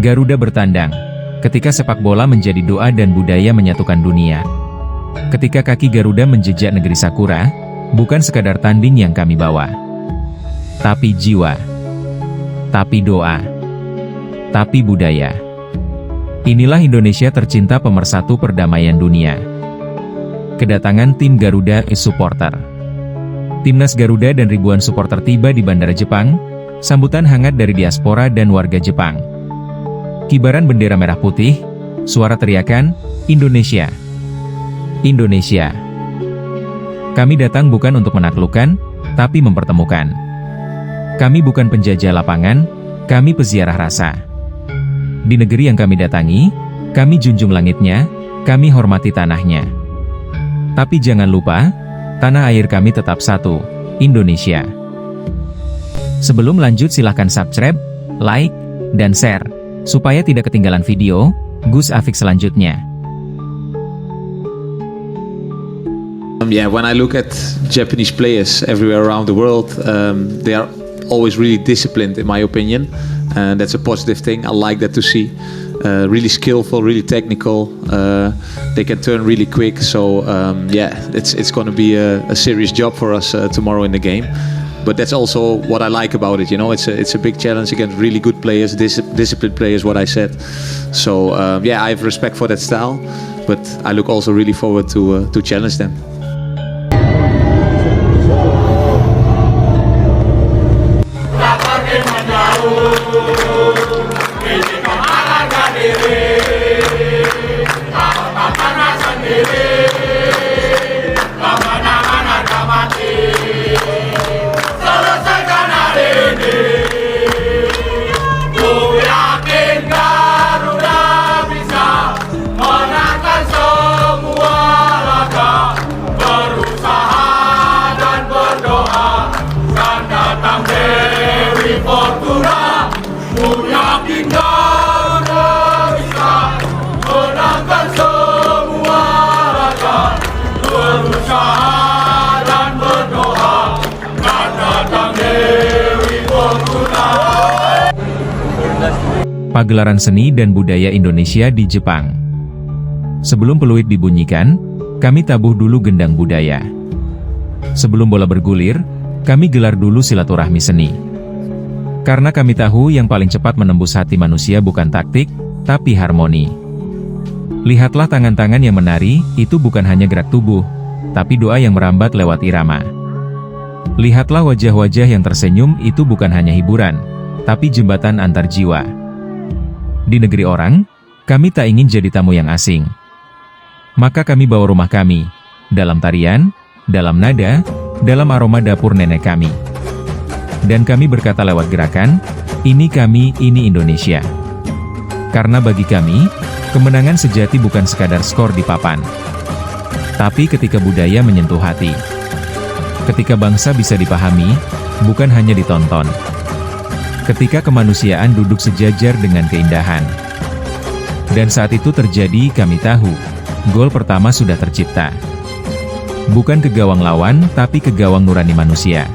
Garuda bertandang. Ketika sepak bola menjadi doa dan budaya menyatukan dunia. Ketika kaki Garuda menjejak negeri Sakura, bukan sekadar tanding yang kami bawa. Tapi jiwa. Tapi doa. Tapi budaya. Inilah Indonesia tercinta, pemersatu perdamaian dunia. Kedatangan tim Garuda supporter. Timnas Garuda dan ribuan supporter tiba di Bandara Jepang, sambutan hangat dari diaspora dan warga Jepang. Kibaran bendera merah putih, suara teriakan, Indonesia. Indonesia. Kami datang bukan untuk menaklukkan, tapi mempertemukan. Kami bukan penjajah lapangan, kami peziarah rasa. Di negeri yang kami datangi, kami junjung langitnya, kami hormati tanahnya. Tapi jangan lupa, tanah air kami tetap satu, Indonesia. Sebelum lanjut silahkan subscribe, like, dan share, supaya tidak ketinggalan video Gus Afik selanjutnya. Yeah, when I look at Japanese players everywhere around the world, they are always really disciplined, in my opinion, and that's a positive thing. I like that to see. Really skillful, really technical. They can turn really quick. So yeah, it's going to be a serious job for us tomorrow in the game. But that's also what I like about it. You know, it's a big challenge against really good players, disciplined players. What I said. So yeah, I have respect for that style, but I look also really forward to challenge them. Pagelaran seni dan budaya Indonesia di Jepang. Sebelum peluit dibunyikan, kami tabuh dulu gendang budaya. Sebelum bola bergulir, kami gelar dulu silaturahmi seni. Karena kami tahu yang paling cepat menembus hati manusia bukan taktik, tapi harmoni. Lihatlah tangan-tangan yang menari, itu bukan hanya gerak tubuh, tapi doa yang merambat lewat irama. Lihatlah wajah-wajah yang tersenyum, itu bukan hanya hiburan, tapi jembatan antar jiwa. Di negeri orang, kami tak ingin jadi tamu yang asing. Maka kami bawa rumah kami, dalam tarian, dalam nada, dalam aroma dapur nenek kami. Dan kami berkata lewat gerakan, ini kami, ini Indonesia. Karena bagi kami, kemenangan sejati bukan sekadar skor di papan. Tapi ketika budaya menyentuh hati. Ketika bangsa bisa dipahami, bukan hanya ditonton. Ketika kemanusiaan duduk sejajar dengan keindahan. Dan saat itu terjadi, kami tahu, gol pertama sudah tercipta. Bukan ke gawang lawan, tapi ke gawang nurani manusia.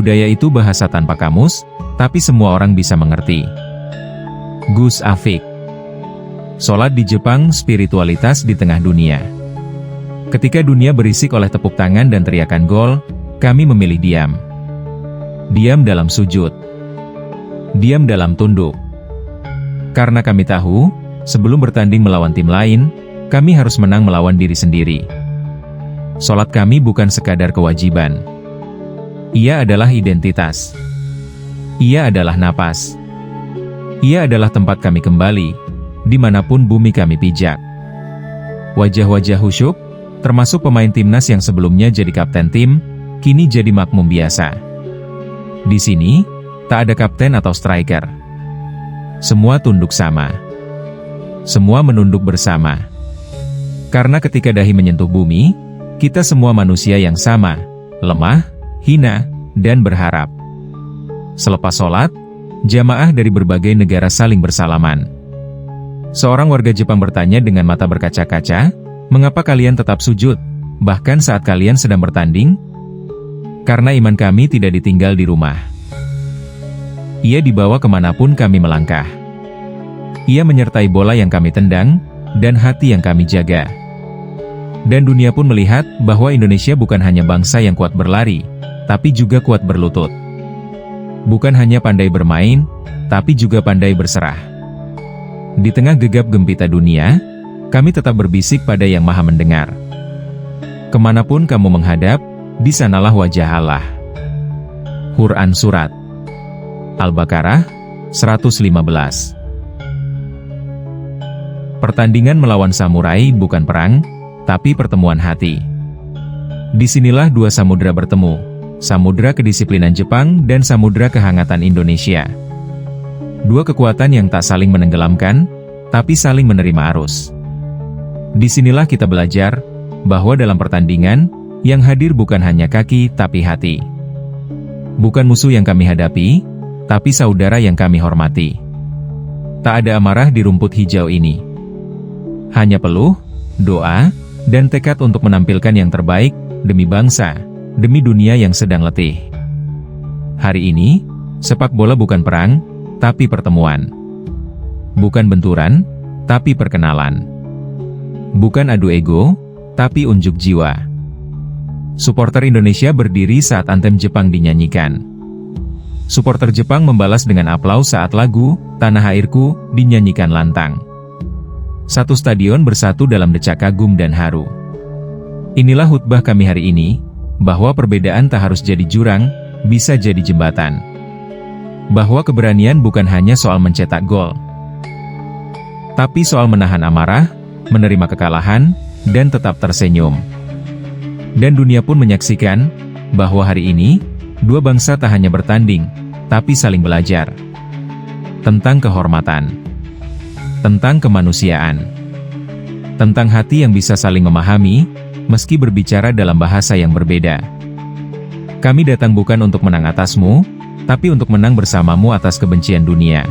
Budaya itu bahasa tanpa kamus, tapi semua orang bisa mengerti. Gus Afik. Sholat di Jepang, spiritualitas di tengah dunia. Ketika dunia berisik oleh tepuk tangan dan teriakan gol, kami memilih diam. Diam dalam sujud. Diam dalam tunduk. Karena kami tahu, sebelum bertanding melawan tim lain, kami harus menang melawan diri sendiri. Sholat kami bukan sekadar kewajiban. Ia adalah identitas. Ia adalah napas. Ia adalah tempat kami kembali, dimanapun bumi kami pijak. Wajah-wajah khusyuk, termasuk pemain timnas yang sebelumnya jadi kapten tim, kini jadi makmum biasa. Di sini, tak ada kapten atau striker. Semua tunduk sama. Semua menunduk bersama. Karena ketika dahi menyentuh bumi, kita semua manusia yang sama, lemah, hina, dan berharap. Selepas sholat, jamaah dari berbagai negara saling bersalaman. Seorang warga Jepang bertanya dengan mata berkaca-kaca, "Mengapa kalian tetap sujud, bahkan saat kalian sedang bertanding?" "Karena iman kami tidak ditinggal di rumah. Ia dibawa kemanapun kami melangkah. Ia menyertai bola yang kami tendang, dan hati yang kami jaga. Dan dunia pun melihat bahwa Indonesia bukan hanya bangsa yang kuat berlari, tapi juga kuat berlutut. Bukan hanya pandai bermain, tapi juga pandai berserah. Di tengah gegap gempita dunia, kami tetap berbisik pada Yang Maha Mendengar. Kemanapun kamu menghadap, di sanalah wajah Allah." Quran Surat Al-Baqarah 115. Pertandingan melawan samurai bukan perang, tapi pertemuan hati. Disinilah dua samudera bertemu, samudera kedisiplinan Jepang dan samudera kehangatan Indonesia. Dua kekuatan yang tak saling menenggelamkan, tapi saling menerima arus. Disinilah kita belajar bahwa dalam pertandingan, yang hadir bukan hanya kaki tapi hati. Bukan musuh yang kami hadapi, tapi saudara yang kami hormati. Tak ada amarah di rumput hijau ini. Hanya peluh, doa, dan tekad untuk menampilkan yang terbaik demi bangsa, demi dunia yang sedang letih. Hari ini, sepak bola bukan perang, tapi pertemuan. Bukan benturan, tapi perkenalan. Bukan adu ego, tapi unjuk jiwa. Supporter Indonesia berdiri saat anthem Jepang dinyanyikan. Supporter Jepang membalas dengan aplaus saat lagu "Tanah Airku" dinyanyikan lantang. Satu stadion bersatu dalam decak kagum dan haru. Inilah khutbah kami hari ini, bahwa perbedaan tak harus jadi jurang, bisa jadi jembatan. Bahwa keberanian bukan hanya soal mencetak gol, tapi soal menahan amarah, menerima kekalahan, dan tetap tersenyum. Dan dunia pun menyaksikan, bahwa hari ini, dua bangsa tak hanya bertanding, tapi saling belajar. Tentang kehormatan. Tentang kemanusiaan. Tentang hati yang bisa saling memahami, meski berbicara dalam bahasa yang berbeda. Kami datang bukan untuk menang atasmu, tapi untuk menang bersamamu atas kebencian dunia.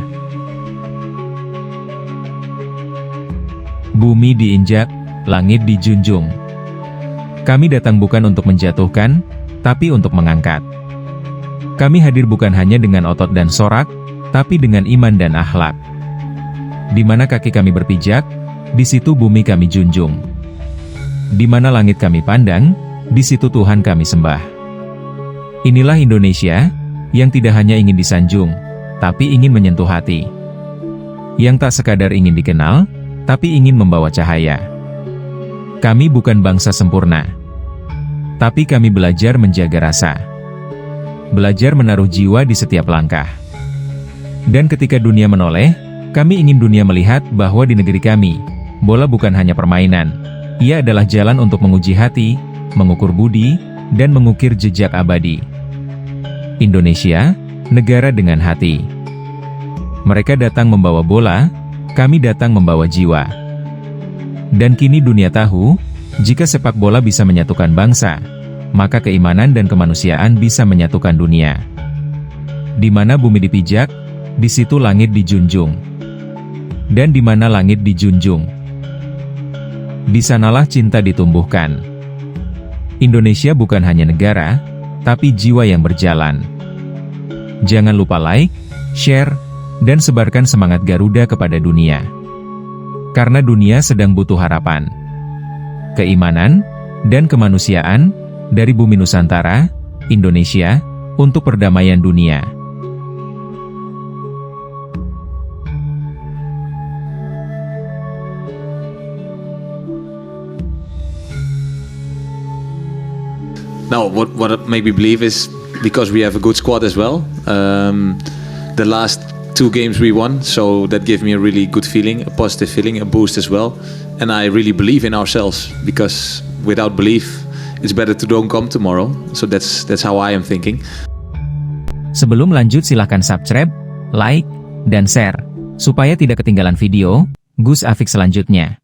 Bumi diinjak, langit dijunjung. Kami datang bukan untuk menjatuhkan, tapi untuk mengangkat. Kami hadir bukan hanya dengan otot dan sorak, tapi dengan iman dan akhlak. Di mana kaki kami berpijak, di situ bumi kami junjung. Di mana langit kami pandang, di situ Tuhan kami sembah. Inilah Indonesia, yang tidak hanya ingin disanjung, tapi ingin menyentuh hati. Yang tak sekadar ingin dikenal, tapi ingin membawa cahaya. Kami bukan bangsa sempurna, tapi kami belajar menjaga rasa. Belajar menaruh jiwa di setiap langkah. Dan ketika dunia menoleh, kami ingin dunia melihat bahwa di negeri kami, bola bukan hanya permainan, ia adalah jalan untuk menguji hati, mengukur budi, dan mengukir jejak abadi. Indonesia, negara dengan hati. Mereka datang membawa bola, kami datang membawa jiwa. Dan kini dunia tahu, jika sepak bola bisa menyatukan bangsa, maka keimanan dan kemanusiaan bisa menyatukan dunia. Di mana bumi dipijak, di situ langit dijunjung. Dan di mana langit dijunjung, di sanalah cinta ditumbuhkan. Indonesia bukan hanya negara, tapi jiwa yang berjalan. Jangan lupa like, share, dan sebarkan semangat Garuda kepada dunia. Karena dunia sedang butuh harapan, keimanan, dan kemanusiaan dari bumi Nusantara, Indonesia, untuk perdamaian dunia. Now, what made me believe is because we have a good squad as well. The last 2 games we won, so that gave me a really good feeling, a positive feeling, a boost as well. And I really believe in ourselves, because without belief, it's better to don't come tomorrow. So that's how I am thinking. Sebelum lanjut silahkan subscribe, like, dan share, supaya tidak ketinggalan video Gus Afik selanjutnya.